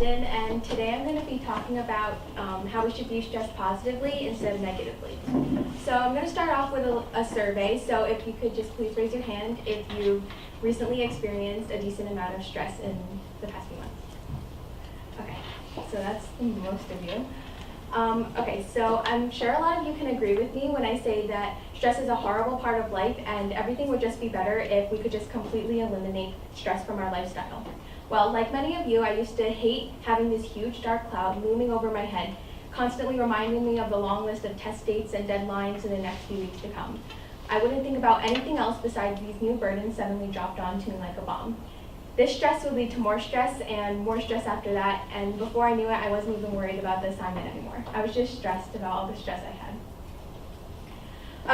Kristen, and today I'm going to be talking about how we should view stress positively instead of negatively. So I'm going to start off with a survey, so if you could just please raise your hand if you recently experienced a decent amount of stress in the past few months. Okay, so that's most of you. Okay, so I'm sure a lot of you can agree with me when I say that stress is a horrible part of life and everything would just be better if we could just completely eliminate stress from our lifestyle. Well, like many of you, I used to hate having this huge dark cloud looming over my head, constantly reminding me of the long list of test dates and deadlines in the next few weeks to come. I wouldn't think about anything else besides these new burdens suddenly dropped onto me like a bomb. This stress would lead to more stress and more stress after that, and before I knew it, I wasn't even worried about the assignment anymore. I was just stressed about all the stress I had.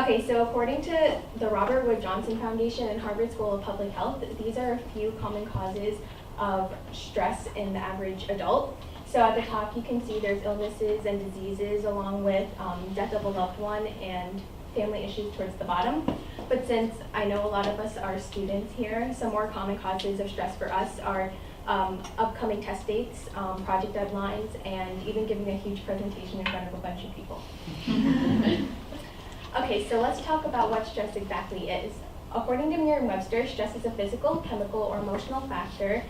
Okay, so according to the Robert Wood Johnson Foundation and Harvard School of Public Health, these are a few common causes of stress in the average adult. So at the top you can see there's illnesses and diseases along with death of a loved one and family issues towards the bottom. But since I know a lot of us are students here, some more common causes of stress for us are upcoming test dates, project deadlines, and even giving a huge presentation in front of a bunch of people. Okay, so let's talk about what stress exactly is. According to Merriam-Webster, stress is a physical, chemical, or emotional factor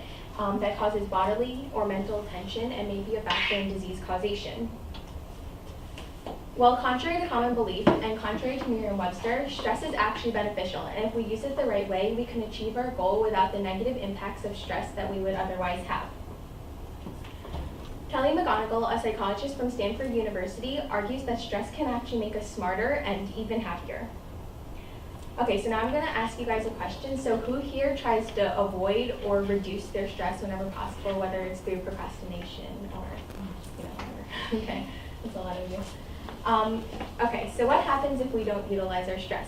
that causes bodily or mental tension and may be a factor in disease causation. Well, contrary to common belief and contrary to Merriam-Webster, stress is actually beneficial, and if we use it the right way, we can achieve our goal without the negative impacts of stress that we would otherwise have. Kelly McGonigal, a psychologist from Stanford University, argues that stress can actually make us smarter and even happier. Okay, so now I'm going to ask you guys a question. So who here tries to avoid or reduce their stress whenever possible, whether it's through procrastination or, whatever. Okay, that's a lot of you. Okay, so what happens if we don't utilize our stress?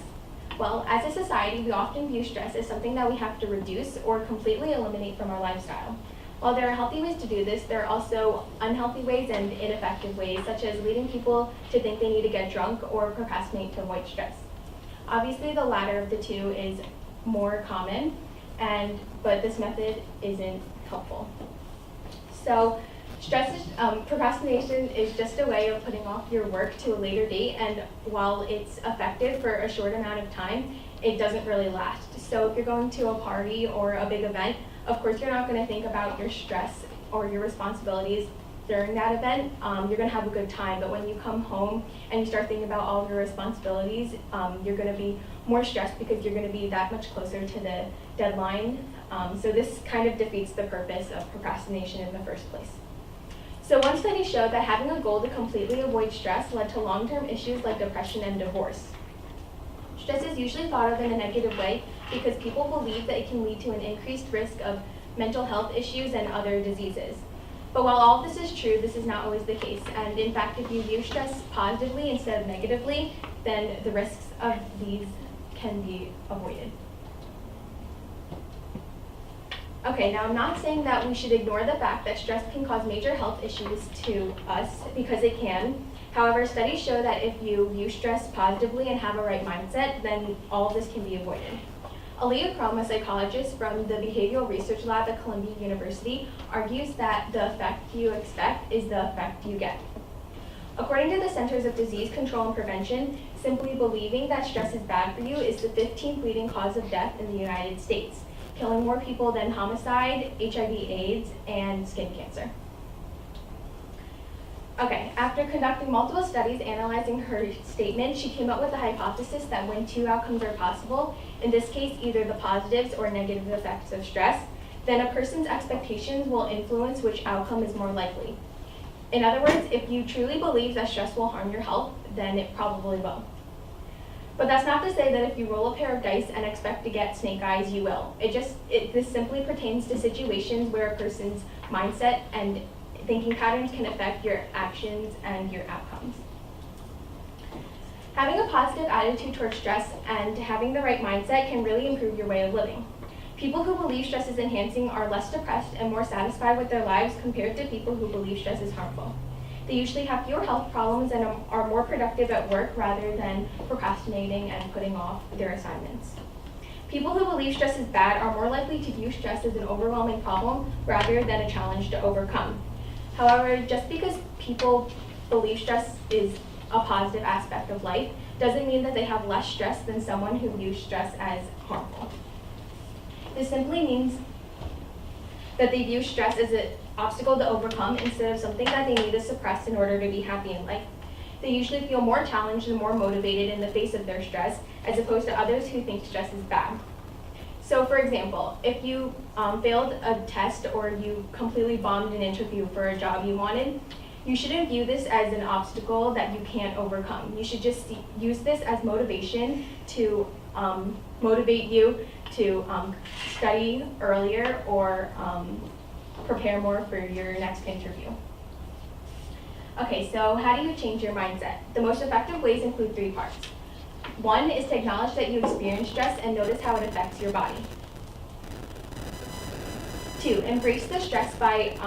Well, as a society, we often view stress as something that we have to reduce or completely eliminate from our lifestyle. While there are healthy ways to do this, there are also unhealthy ways and ineffective ways, such as leading people to think they need to get drunk or procrastinate to avoid stress. Obviously, the latter of the two is more common, but this method isn't helpful. So, procrastination is just a way of putting off your work to a later date, and while it's effective for a short amount of time, it doesn't really last. So if you're going to a party or a big event, of course you're not going to think about your stress or your responsibilities during that event. You're going to have a good time, but when you come home and you start thinking about all of your responsibilities, you're going to be more stressed because you're going to be that much closer to the deadline. So this kind of defeats the purpose of procrastination in the first place. So one study showed that having a goal to completely avoid stress led to long-term issues like depression and divorce. Stress is usually thought of in a negative way because people believe that it can lead to an increased risk of mental health issues and other diseases. But while all of this is true, this is not always the case. And in fact, if you view stress positively instead of negatively, then the risks of these can be avoided. Okay, now I'm not saying that we should ignore the fact that stress can cause major health issues to us, because it can. However, studies show that if you view stress positively and have a right mindset, then all of this can be avoided. Aaliyah Crum, a psychologist from the Behavioral Research Lab at Columbia University, argues that the effect you expect is the effect you get. According to the Centers of Disease Control and Prevention, simply believing that stress is bad for you is the 15th leading cause of death in the United States, killing more people than homicide, HIV/AIDS, and skin cancer. Okay, after conducting multiple studies analyzing her statement, she came up with a hypothesis that when two outcomes are possible, in this case either the positives or negative effects of stress, then a person's expectations will influence which outcome is more likely. In other words, if you truly believe that stress will harm your health, then it probably will. But that's not to say that if you roll a pair of dice and expect to get snake eyes, you will. This simply pertains to situations where a person's mindset and thinking patterns can affect your actions and your outcomes. Having a positive attitude towards stress and having the right mindset can really improve your way of living. People who believe stress is enhancing are less depressed and more satisfied with their lives compared to people who believe stress is harmful. They usually have fewer health problems and are more productive at work rather than procrastinating and putting off their assignments. People who believe stress is bad are more likely to view stress as an overwhelming problem rather than a challenge to overcome. However, just because people believe stress is a positive aspect of life doesn't mean that they have less stress than someone who views stress as harmful. This simply means that they view stress as an obstacle to overcome instead of something that they need to suppress in order to be happy in life. They usually feel more challenged and more motivated in the face of their stress, as opposed to others who think stress is bad. So for example, if you failed a test or you completely bombed an interview for a job you wanted, you shouldn't view this as an obstacle that you can't overcome. You should just use this as motivation to motivate you to study earlier or prepare more for your next interview. Okay, so how do you change your mindset? The most effective ways include 3 parts. 1 is to acknowledge that you experience stress and notice how it affects your body. 2, embrace the stress by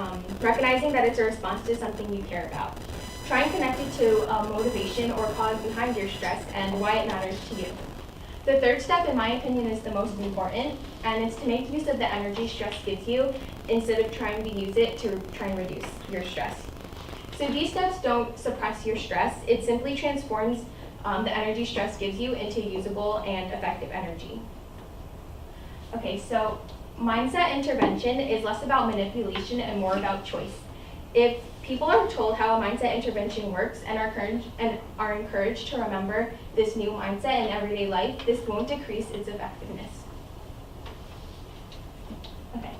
recognizing that it's a response to something you care about. Try and connect it to a motivation or cause behind your stress and why it matters to you. The 3rd step, in my opinion, is the most important, and it's to make use of the energy stress gives you instead of trying to use it to try and reduce your stress. So these steps don't suppress your stress, it simply transforms the energy stress gives you into usable and effective energy. Okay, so mindset intervention is less about manipulation and more about choice. If people are told how a mindset intervention works and are encouraged to remember this new mindset in everyday life, this won't decrease its effectiveness. Okay.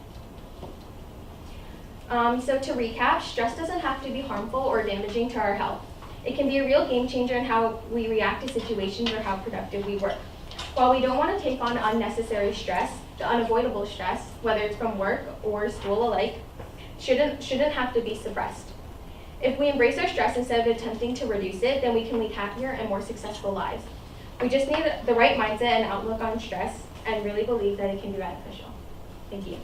So to recap, stress doesn't have to be harmful or damaging to our health. It can be a real game changer in how we react to situations or how productive we work. While we don't want to take on unnecessary stress, the unavoidable stress, whether it's from work or school alike, shouldn't have to be suppressed. If we embrace our stress instead of attempting to reduce it, then we can lead happier and more successful lives. We just need the right mindset and outlook on stress and really believe that it can be beneficial. Thank you.